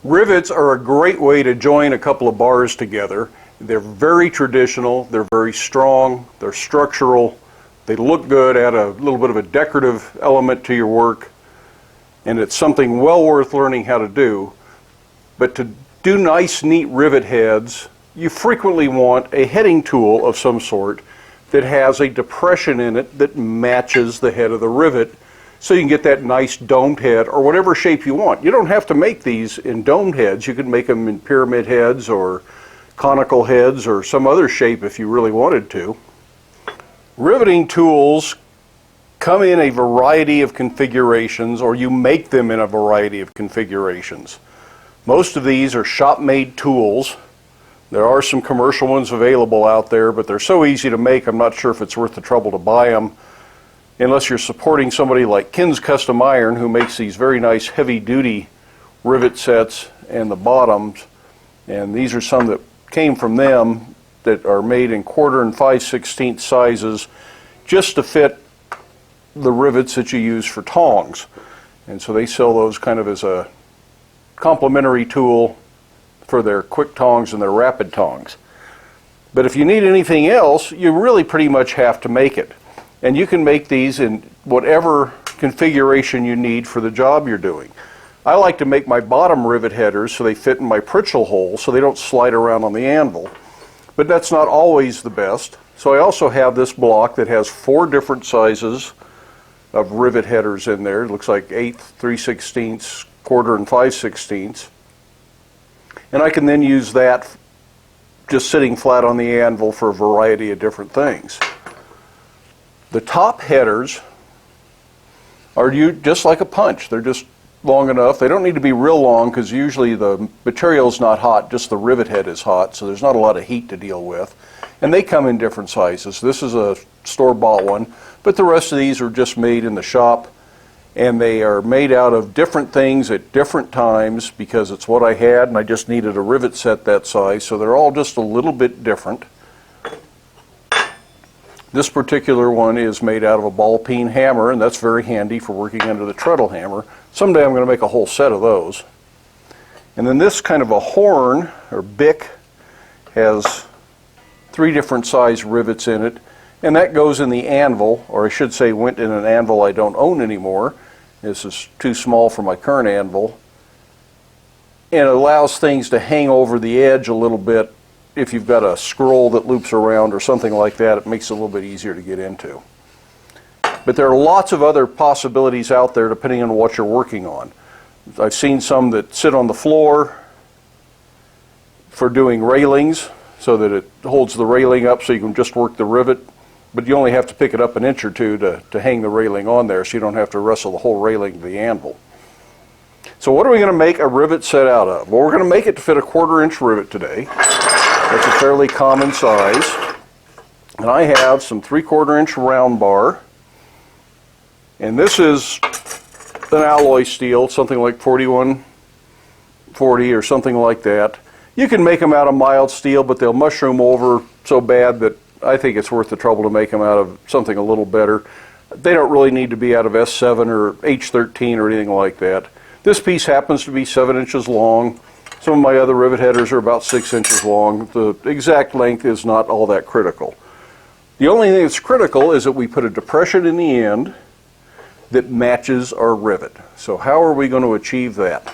Rivets are a great way to join a couple of bars together. They're very traditional, they're very strong, they're structural, they look good, add a little bit of a decorative element to your work, and it's something well worth learning how to do. But to do nice, neat rivet heads, you frequently want a heading tool of some sort that has a depression in it that matches the head of the rivet, so you can get that nice domed head or whatever shape you want. You don't have to make these in domed heads. You can make them in pyramid heads or conical heads or some other shape if you really wanted to. Riveting tools come in a variety of configurations, or you make them in a variety of configurations. Most of these are shop-made tools. There are some commercial ones available out there, but they're so easy to make, I'm not sure if it's worth the trouble to buy them, unless you're supporting somebody like Ken's Custom Iron, who makes these very nice heavy-duty rivet sets and the bottoms. And these are some that came from them that are made in 1/4 and 5/16 sizes just to fit the rivets that you use for tongs. And so they sell those kind of as a complementary tool for their quick tongs and their rapid tongs. But if you need anything else, you really pretty much have to make it. And you can make these in whatever configuration you need for the job you're doing. I like to make my bottom rivet headers so they fit in my pritchel hole so they don't slide around on the anvil. But that's not always the best. So I also have this block that has 4 different sizes of rivet headers in there. It looks like 1/8, 3/16, 1/4, and 5/16. And I can then use that just sitting flat on the anvil for a variety of different things. The top headers are just like a punch. They're just long enough. They don't need to be real long because usually the material is not hot, just the rivet head is hot, so there's not a lot of heat to deal with. And they come in different sizes. This is a store-bought one, but the rest of these are just made in the shop, and they are made out of different things at different times because it's what I had and I just needed a rivet set that size, so they're all just a little bit different. This particular one is made out of a ball peen hammer, and that's very handy for working under the treadle hammer. Someday I'm going to make a whole set of those. And then this kind of a horn or bick has 3 different size rivets in it, and that goes in the anvil, or I should say went in an anvil I don't own anymore. This is too small for my current anvil. And it allows things to hang over the edge a little bit. If you've got a scroll that loops around or something like that, it makes it a little bit easier to get into. But there are lots of other possibilities out there depending on what you're working on. I've seen some that sit on the floor for doing railings so that it holds the railing up so you can just work the rivet, but you only have to pick it up an inch or two to hang the railing on there so you don't have to wrestle the whole railing to the anvil. So what are we going to make a rivet set out of? Well, we're going to make it to fit a 1/4 inch rivet today. That's a fairly common size. And I have some 3/4 inch round bar. And this is an alloy steel, something like 4140 or something like that. You can make them out of mild steel, but they'll mushroom over so bad that I think it's worth the trouble to make them out of something a little better. They don't really need to be out of S7 or H13 or anything like that. This piece happens to be 7 inches long. Some of my other rivet headers are about 6 inches long. The exact length is not all that critical. The only thing that's critical is that we put a depression in the end that matches our rivet. So how are we going to achieve that?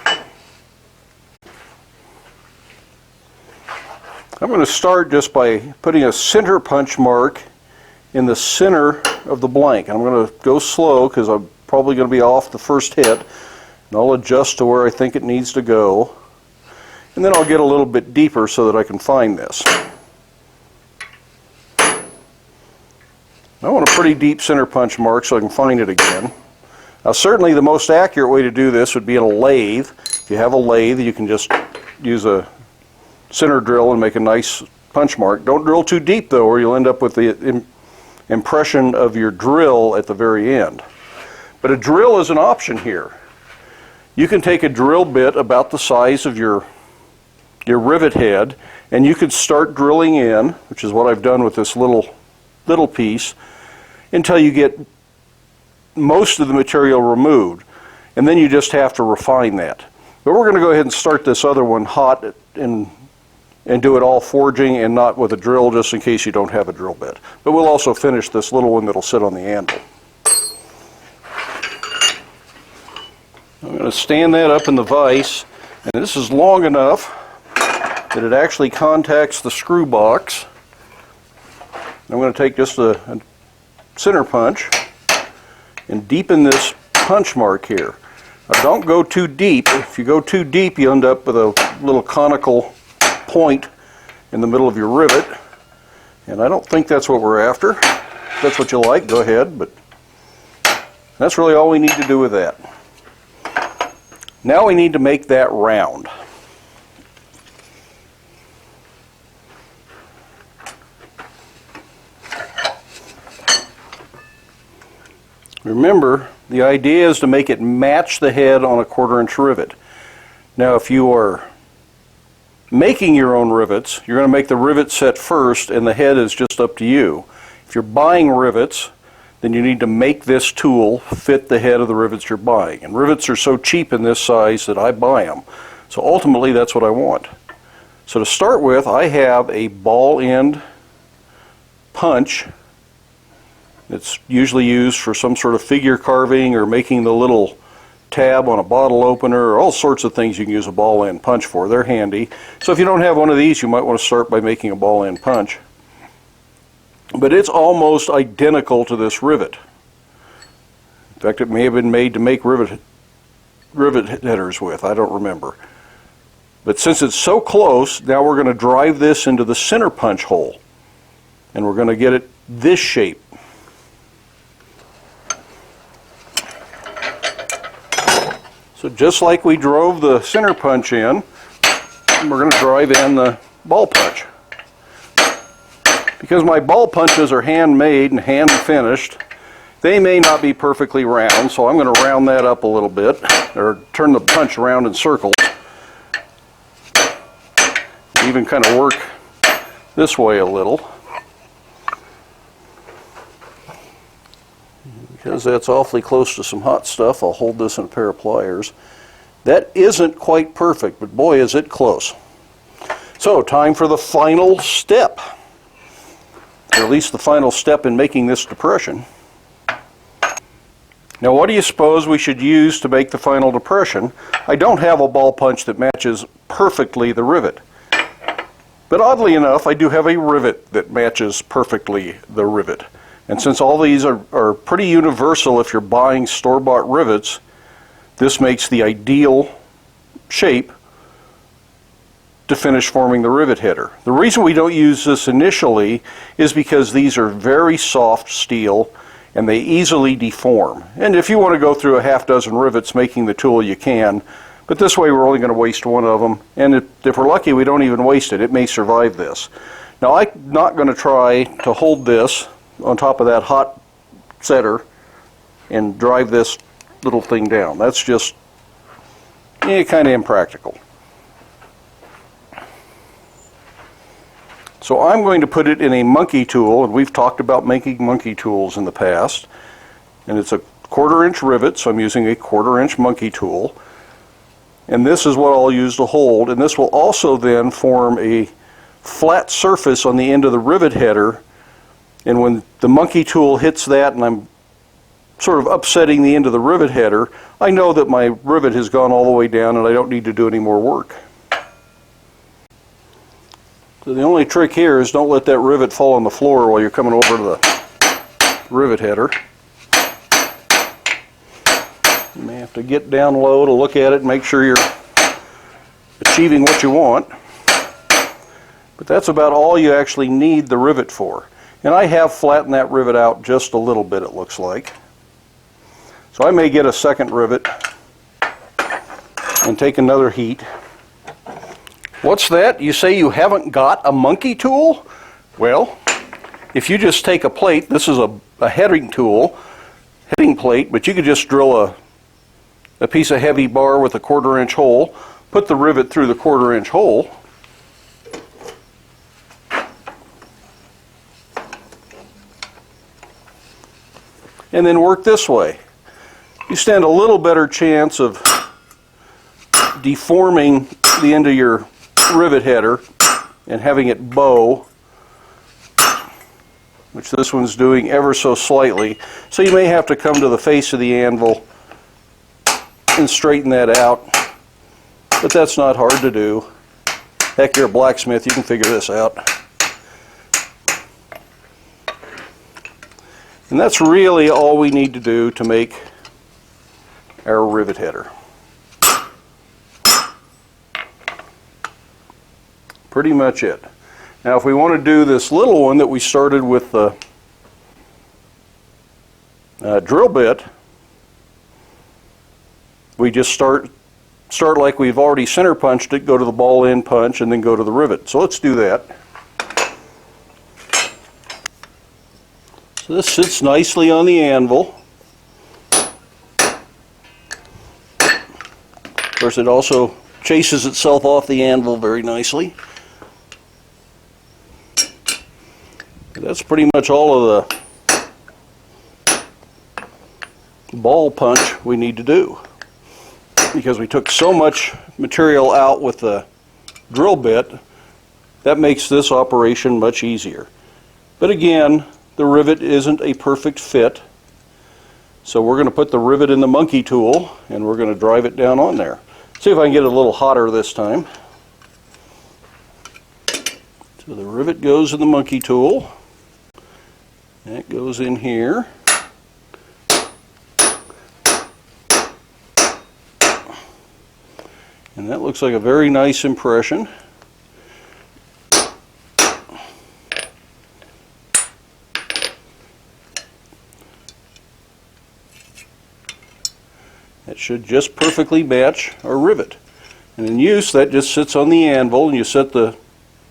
I'm going to start just by putting a center punch mark in the center of the blank. I'm going to go slow because I'm probably going to be off the first hit, and I'll adjust to where I think it needs to go. And then I'll get a little bit deeper so that I can find this. I want a pretty deep center punch mark so I can find it again. Now certainly the most accurate way to do this would be in a lathe. If you have a lathe, you can just use a center drill and make a nice punch mark. Don't drill too deep though, or you'll end up with the impression of your drill at the very end. But a drill is an option here. You can take a drill bit about the size of your rivet head, and you could start drilling in, which is what I've done with this little piece, until you get most of the material removed. And then you just have to refine that. But we're going to go ahead and start this other one hot and do it all forging and not with a drill, just in case you don't have a drill bit. But we'll also finish this little one that'll sit on the anvil. I'm going to stand that up in the vise, and this is long enough that it actually contacts the screw box. I'm going to take just a center punch and deepen this punch mark here. Now, don't go too deep. If you go too deep, you end up with a little conical point in the middle of your rivet, and I don't think that's what we're after. If that's what you like, go ahead, but that's really all we need to do with that. Now we need to make that round. Remember, the idea is to make it match the head on a 1/4-inch rivet. Now, if you are making your own rivets, you're going to make the rivet set first, and the head is just up to you. If you're buying rivets, then you need to make this tool fit the head of the rivets you're buying. And rivets are so cheap in this size that I buy them. So ultimately, that's what I want. So to start with, I have a ball end punch. It's usually used for some sort of figure carving or making the little tab on a bottle opener, or all sorts of things you can use a ball end punch for. They're handy. So if you don't have one of these, you might want to start by making a ball end punch. But it's almost identical to this rivet. In fact, it may have been made to make rivet headers with. I don't remember. But since it's so close, now we're going to drive this into the center punch hole. And we're going to get it this shape. So just like we drove the center punch in, we're going to drive in the ball punch. Because my ball punches are handmade and hand finished, they may not be perfectly round, so I'm going to round that up a little bit, or turn the punch around in circles. Even kind of work this way a little. Because that's awfully close to some hot stuff, I'll hold this in a pair of pliers. That isn't quite perfect, but boy is it close. So, time for the final step. Or at least the final step in making this depression. Now, what do you suppose we should use to make the final depression? I don't have a ball punch that matches perfectly the rivet. But oddly enough, I do have a rivet that matches perfectly the rivet. And since all these are pretty universal if you're buying store-bought rivets, this makes the ideal shape to finish forming the rivet header. The reason we don't use this initially is because these are very soft steel and they easily deform. And if you want to go through a half dozen rivets making the tool, you can. But this way we're only going to waste one of them. And if we're lucky, we don't even waste it. It may survive this. Now, I'm not going to try to hold this on top of that hot setter and drive this little thing down. That's just kind of impractical. So I'm going to put it in a monkey tool, and we've talked about making monkey tools in the past. And it's a 1/4-inch rivet, so I'm using a 1/4-inch monkey tool. And this is what I'll use to hold, and this will also then form a flat surface on the end of the rivet header. And when the monkey tool hits that and I'm sort of upsetting the end of the rivet header, I know that my rivet has gone all the way down and I don't need to do any more work. So the only trick here is don't let that rivet fall on the floor while you're coming over to the rivet header. You may have to get down low to look at it and make sure you're achieving what you want. But that's about all you actually need the rivet for. And I have flattened that rivet out just a little bit, it looks like. So I may get a second rivet and take another heat. What's that? You say you haven't got a monkey tool? Well, if you just take a plate, this is a heading tool, heading plate, but you could just drill a piece of heavy bar with a 1/4-inch hole, put the rivet through the 1/4-inch hole, and then work this way. You stand a little better chance of deforming the end of your rivet header and having it bow, which this one's doing ever so slightly. So you may have to come to the face of the anvil and straighten that out, but that's not hard to do. Heck, you're a blacksmith, you can figure this out. And that's really all we need to do to make our rivet header. Pretty much it. Now if we want to do this little one that we started with the drill bit, we just start like we've already center punched it, go to the ball end punch, and then go to the rivet. So let's do that. So this sits nicely on the anvil. Of course, it also chases itself off the anvil very nicely. That's pretty much all of the ball punch we need to do, because we took so much material out with the drill bit. That makes this operation much easier. But again, the rivet isn't a perfect fit, so we're going to put the rivet in the monkey tool and we're going to drive it down on there. See if I can get it a little hotter this time. So the rivet goes in the monkey tool. That goes in here. And that looks like a very nice impression. That should just perfectly match our rivet. And in use, that just sits on the anvil, and you set the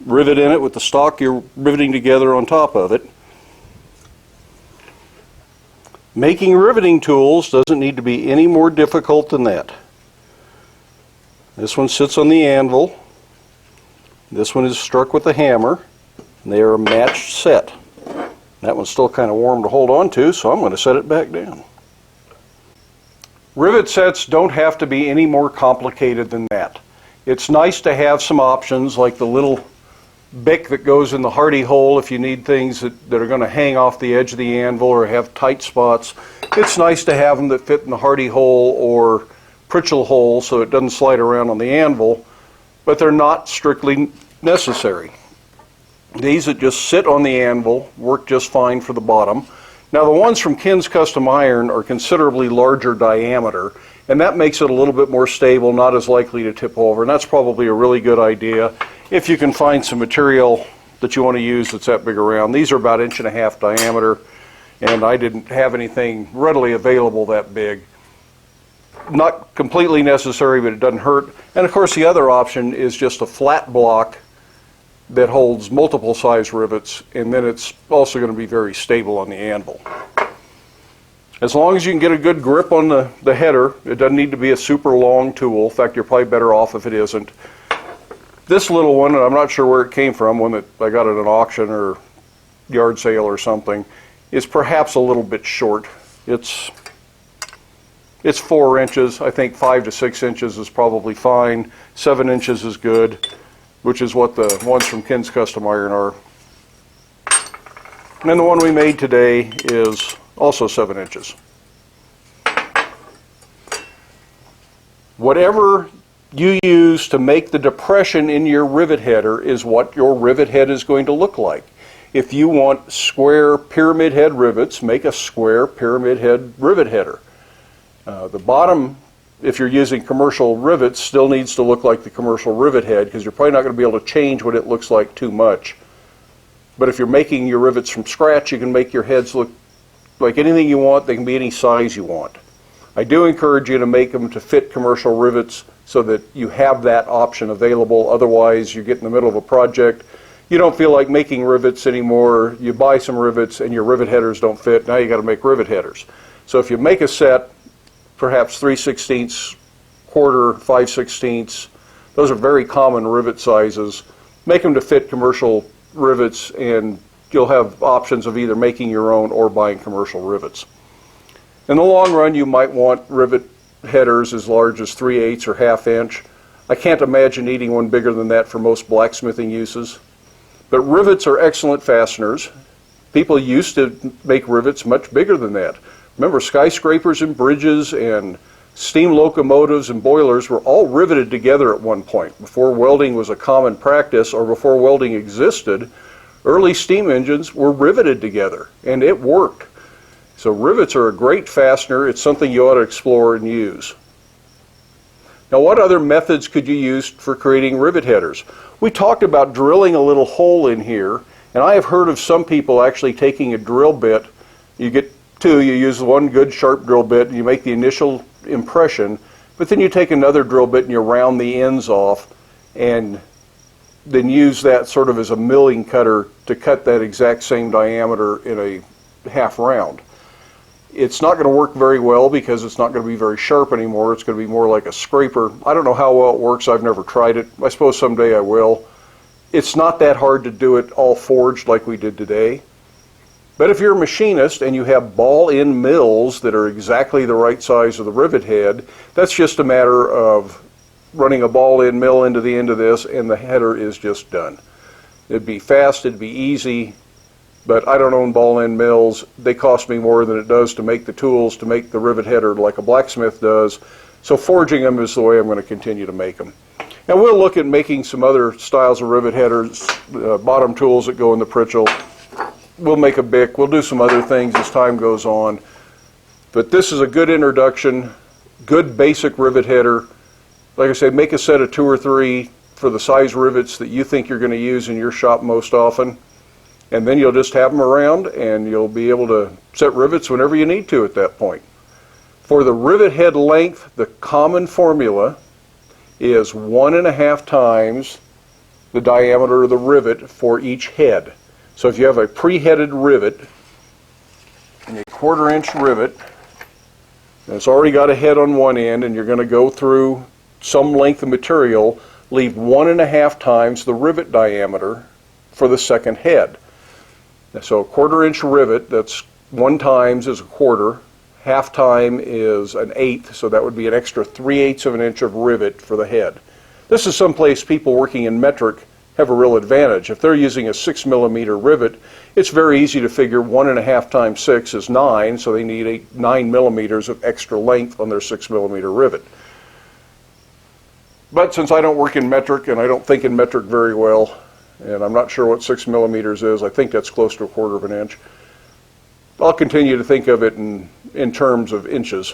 rivet in it with the stock you're riveting together on top of it. Making riveting tools doesn't need to be any more difficult than that. This one sits on the anvil. This one is struck with a hammer, and they are a matched set. That one's still kind of warm to hold on to, so I'm going to set it back down. Rivet sets don't have to be any more complicated than that. It's nice to have some options like the little bick that goes in the hardy hole if you need things that are going to hang off the edge of the anvil or have tight spots. It's nice to have them that fit in the hardy hole or pritchel hole so it doesn't slide around on the anvil, but they're not strictly necessary. These that just sit on the anvil work just fine for the bottom. Now the ones from Ken's Custom Iron are considerably larger diameter, and that makes it a little bit more stable, not as likely to tip over, and that's probably a really good idea if you can find some material that you want to use that's that big around. These are about 1.5 inches diameter, and I didn't have anything readily available that big. Not completely necessary, but it doesn't hurt. And of course the other option is just a flat block that holds multiple size rivets, and then it's also going to be very stable on the anvil. As long as you can get a good grip on the header, it doesn't need to be a super long tool. In fact, you're probably better off if it isn't. This little one, and I'm not sure where it came from, one that I got at an auction or yard sale or something, is perhaps a little bit short. It's 4 inches. I think 5 to 6 inches is probably fine. 7 inches is good, which is what the ones from Ken's Custom Iron are. And then the one we made today is also 7 inches. Whatever you use to make the depression in your rivet header is what your rivet head is going to look like. If you want square pyramid head rivets, make a square pyramid head rivet header. The bottom, if you're using commercial rivets, still needs to look like the commercial rivet head, because you're probably not going to be able to change what it looks like too much. But if you're making your rivets from scratch, you can make your heads look like anything you want. They can be any size you want. I do encourage you to make them to fit commercial rivets so that you have that option available. Otherwise, you get in the middle of a project, you don't feel like making rivets anymore, you buy some rivets and your rivet headers don't fit, now you got to make rivet headers. So if you make a set, perhaps 3/16, quarter, 5/16, those are very common rivet sizes. Make them to fit commercial rivets, and you'll have options of either making your own or buying commercial rivets. In the long run, you might want rivet headers as large as 3/8 or 1/2 inch. I can't imagine needing one bigger than that for most blacksmithing uses. But rivets are excellent fasteners. People used to make rivets much bigger than that. Remember, skyscrapers and bridges and steam locomotives and boilers were all riveted together at one point. Before welding was a common practice, or before welding existed, early steam engines were riveted together, and it worked. So rivets are a great fastener. It's something you ought to explore and use. Now, what other methods could you use for creating rivet headers? We talked about drilling a little hole in here, and I have heard of some people actually taking a drill bit. You get two, you use one good sharp drill bit, and you make the initial impression, but then you take another drill bit and you round the ends off, and then use that sort of as a milling cutter to cut that exact same diameter in a half round. It's not going to work very well because it's not going to be very sharp anymore. It's going to be more like a scraper. I don't know how well it works. I've never tried it. I suppose someday I will. It's not that hard to do it all forged like we did today. But if you're a machinist and you have ball-end mills that are exactly the right size of the rivet head, that's just a matter of running a ball-end mill into the end of this and the header is just done. It'd be fast, it'd be easy, but I don't own ball-end mills. They cost me more than it does to make the tools to make the rivet header like a blacksmith does. So forging them is the way I'm going to continue to make them. And we'll look at making some other styles of rivet headers, bottom tools that go in the pritchel. We'll make a bick. We'll do some other things as time goes on. But this is a good introduction, good basic rivet header. Like I say, make a set of 2 or 3 for the size rivets that you think you're going to use in your shop most often. And then you'll just have them around and you'll be able to set rivets whenever you need to at that point. For the rivet head length, the common formula is 1.5 times the diameter of the rivet for each head. So if you have a pre-headed rivet, and a 1/4 inch rivet, and it's already got a head on one end, and you're going to go through some length of material, leave 1.5 times the rivet diameter for the second head. So a 1/4 inch rivet, that's 1 times is a 1/4, half time is an 1/8, so that would be an extra 3/8 of an inch of rivet for the head. This is someplace people working in metric have a real advantage. If they're using a 6mm rivet, it's very easy to figure 1.5 times 6 is 9, so they need 9 millimeters of extra length on their 6mm rivet. But since I don't work in metric and I don't think in metric very well, and I'm not sure what 6 millimeters is, I think that's close to a 1/4 of an inch, I'll continue to think of it in terms of inches.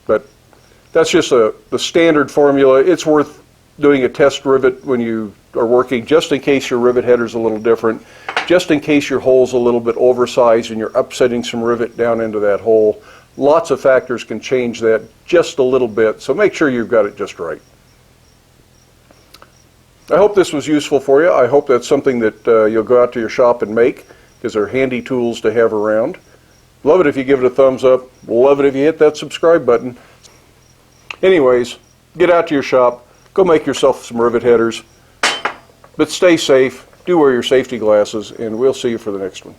But that's just the standard formula. It's worth doing a test rivet when you are working, just in case your rivet header's a little different, just in case your hole's a little bit oversized and you're upsetting some rivet down into that hole. Lots of factors can change that just a little bit, so make sure you've got it just right. I hope this was useful for you. I hope that's something that you'll go out to your shop and make, because they're handy tools to have around. Love it if you give it a thumbs up. Love it if you hit that subscribe button. Anyways, get out to your shop, go make yourself some rivet headers, but stay safe, do wear your safety glasses, and we'll see you for the next one.